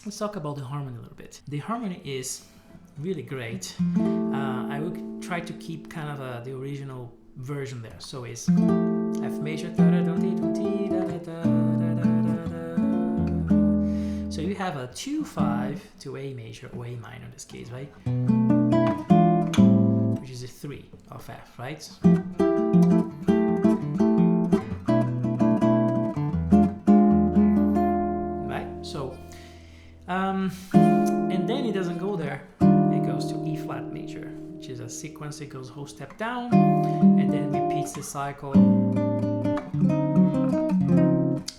let's talk about the harmony a little bit. The harmony is really great. I will try to keep kind of the original version there. So it's F major, so you have a 2-5 to A major or A minor in this case, right? Which is a 3 of F, right? Right? So, and then it doesn't go there. It goes to E flat major, which is a sequence. It goes whole step down and then repeats the cycle.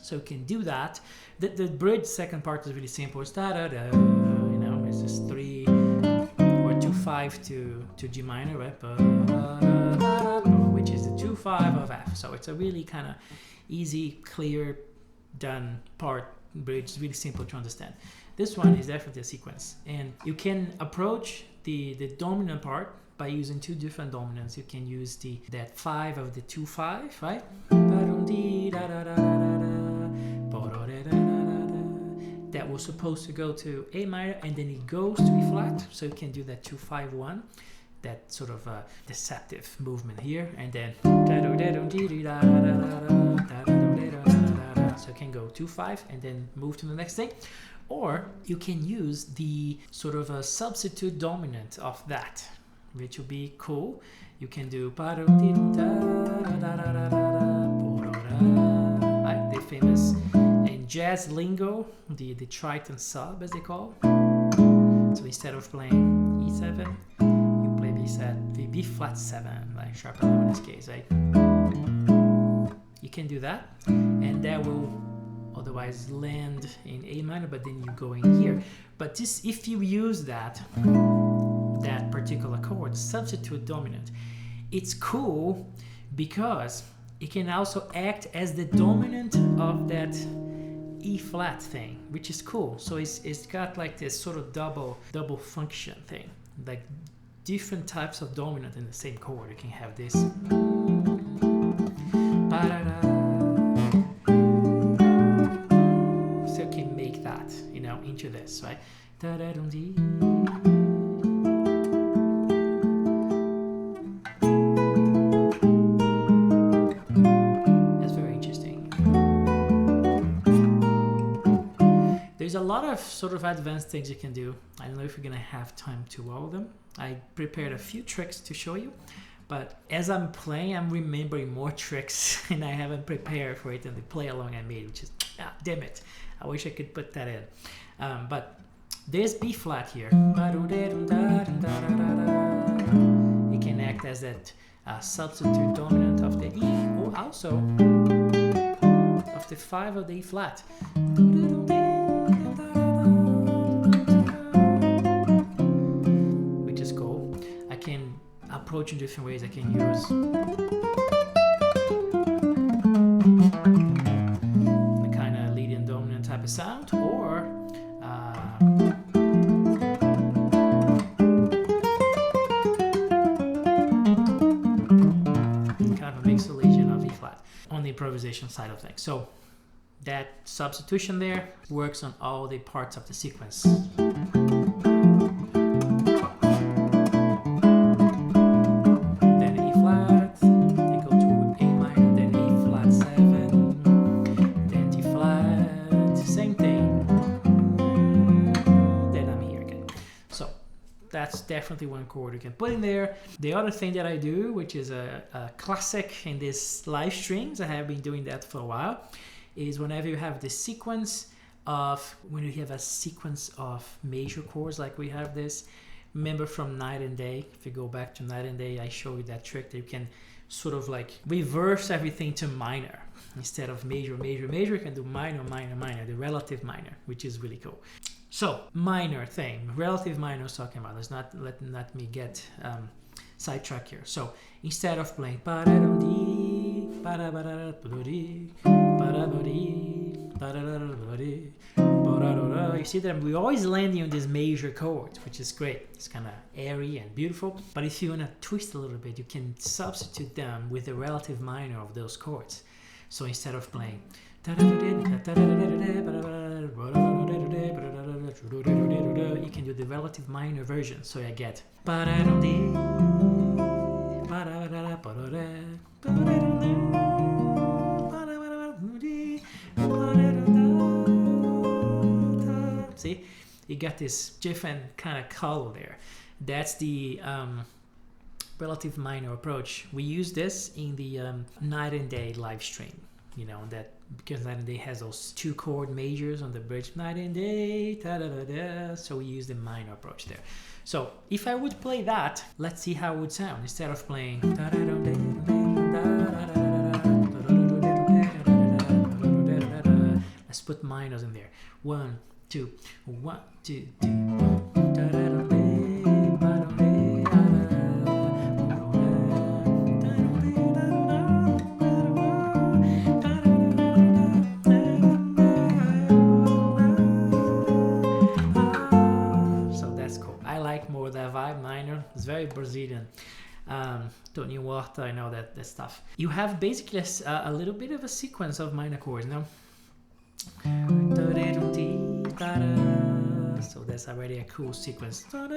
So you can do that. The bridge second part is really simple. It's you know, it's just 3 or 2-5 to G minor, right? Which is the 2-5 of F. So it's a really kind of easy, clear, done part bridge. It's really simple to understand. This one is definitely a sequence, and you can approach the dominant part by using two different dominants. You can use that 5 of the 2-5, right? That was supposed to go to A minor, and then it goes to E flat. So you can do that 2-5-1, that sort of deceptive movement here, and then so you can go 2-5 and then move to the next thing. Or you can use the sort of a substitute dominant of that, which will be cool. You can do like the famous in jazz lingo, the Triton sub as they call. So instead of playing E7, you play B flat 7, like sharp 11 in this case, right? You can do that, and that will otherwise land in A minor, but then you go in here. But this, if you use that particular chord, substitute dominant, it's cool because it can also act as the dominant of that E flat thing, which is cool. So it's got like this sort of double function thing, like different types of dominant in the same chord. You can have this. So you can make that, you know, into this, right? That's very interesting. There's a lot of sort of advanced things you can do. I don't know if we're gonna have time to all of them. I prepared a few tricks to show you, but as I'm playing, I'm remembering more tricks and I haven't prepared for it in the play along I made, which is, damn it. I wish I could put that in. But there's B flat here. It can act as that substitute dominant of the E, or also of the 5 of the E flat. Which is cool. I can approach in different ways. I can use the kind of lead and dominant type of sound, or kind of a mixed legion of E flat on the improvisation side of things. So that substitution there works on all the parts of the sequence. That's definitely one chord you can put in there. The other thing that I do, which is a classic in these live streams, I have been doing that for a while, is whenever you have this sequence of, when you have a sequence of major chords like we have this, remember from Night and Day, if you go back to Night and Day, I show you that trick that you can sort of like reverse everything to minor. Instead of major, major, major, you can do minor, minor, minor, the relative minor, which is really cool. So, minor thing, relative minor I was talking about. Let's not let me get sidetracked here. So, instead of playing you see that we're always landing on these major chords, which is great. It's kind of airy and beautiful. But if you want to twist a little bit, you can substitute them with the relative minor of those chords. So, instead of playing You can do the relative minor version. So I get. See, you got this different kind of color there. That's the relative minor approach. We use this in the Night and Day live stream. You know, that because Night and Day has those 2 chord majors on the bridge, Night and Day, so we use the minor approach there. So if I would play that, let's see how it would sound instead of playing. Let's put minors in there. 1, 2, 1, 2, 2. It's very Brazilian. Toninho Horta, I know that stuff. You have basically a little bit of a sequence of minor chords, no? So that's already a cool sequence. Then,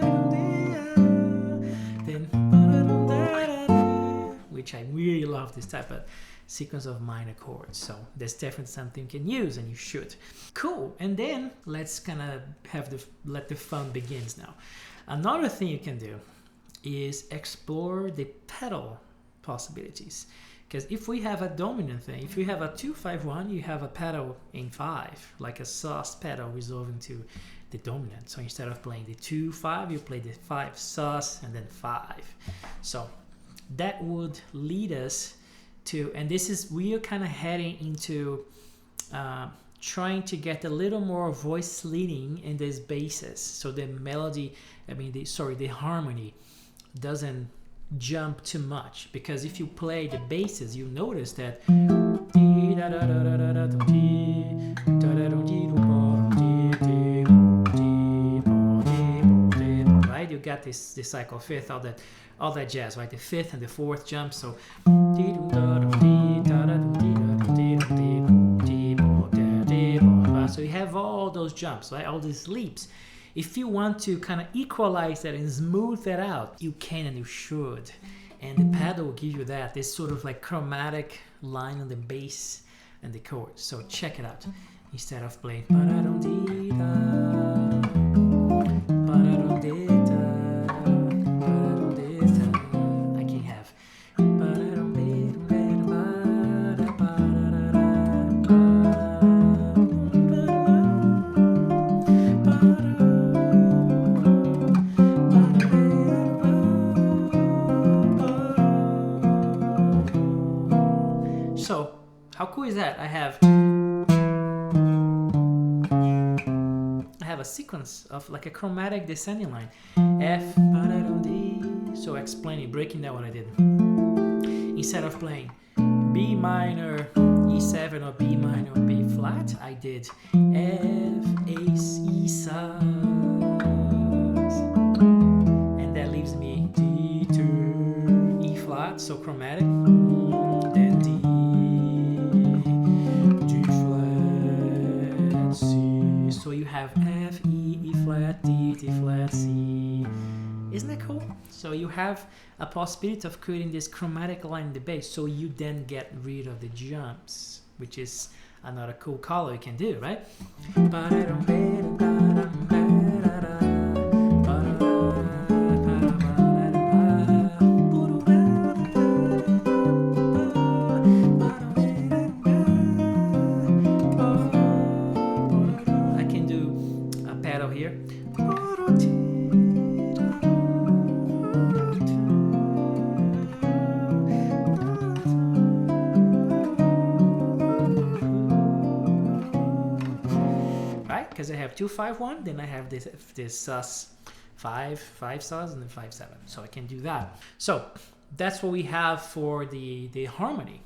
which I really love this type of sequence of minor chords. So that's definitely something you can use, and you should. Cool. And then let's kind of let the fun begins now. Another thing you can do is explore the pedal possibilities. Because if we have a dominant thing, if you have a 2-5-1, you have a pedal in 5, like a sus pedal resolving to the dominant. So instead of playing the 2-5, you play the 5 sus and then 5. So that would lead us to, and this is, we are kind of heading into trying to get a little more voice leading in these basses, so the melody, the harmony doesn't jump too much. Because if you play the basses, you notice that right, you got this cycle fifth, all that jazz, right? The 5th and the 4th jump, so so you have all those jumps, right? All these leaps. If you want to kind of equalize that and smooth that out, you can and you should. And the pedal will give you that, this sort of like chromatic line on the bass and the chords. So check it out. Instead of playing I can have So how cool is that? I have a sequence of like a chromatic descending line. F, so explaining, breaking down what I did. Instead of playing B minor, E7 or B minor, B flat, I did F, Ace, E sus. And that leaves me D to E flat, so chromatic. Then D, G flat, C. So you have F, E, E flat, D, D flat, C. Isn't that cool? So you have a possibility of creating this chromatic line in the bass, so you then get rid of the jumps, which is another cool color you can do, right? I can do a pedal here. Because I have 2-5-1, then I have this sus 5 sus, and then 5-7. So I can do that. So that's what we have for the harmony.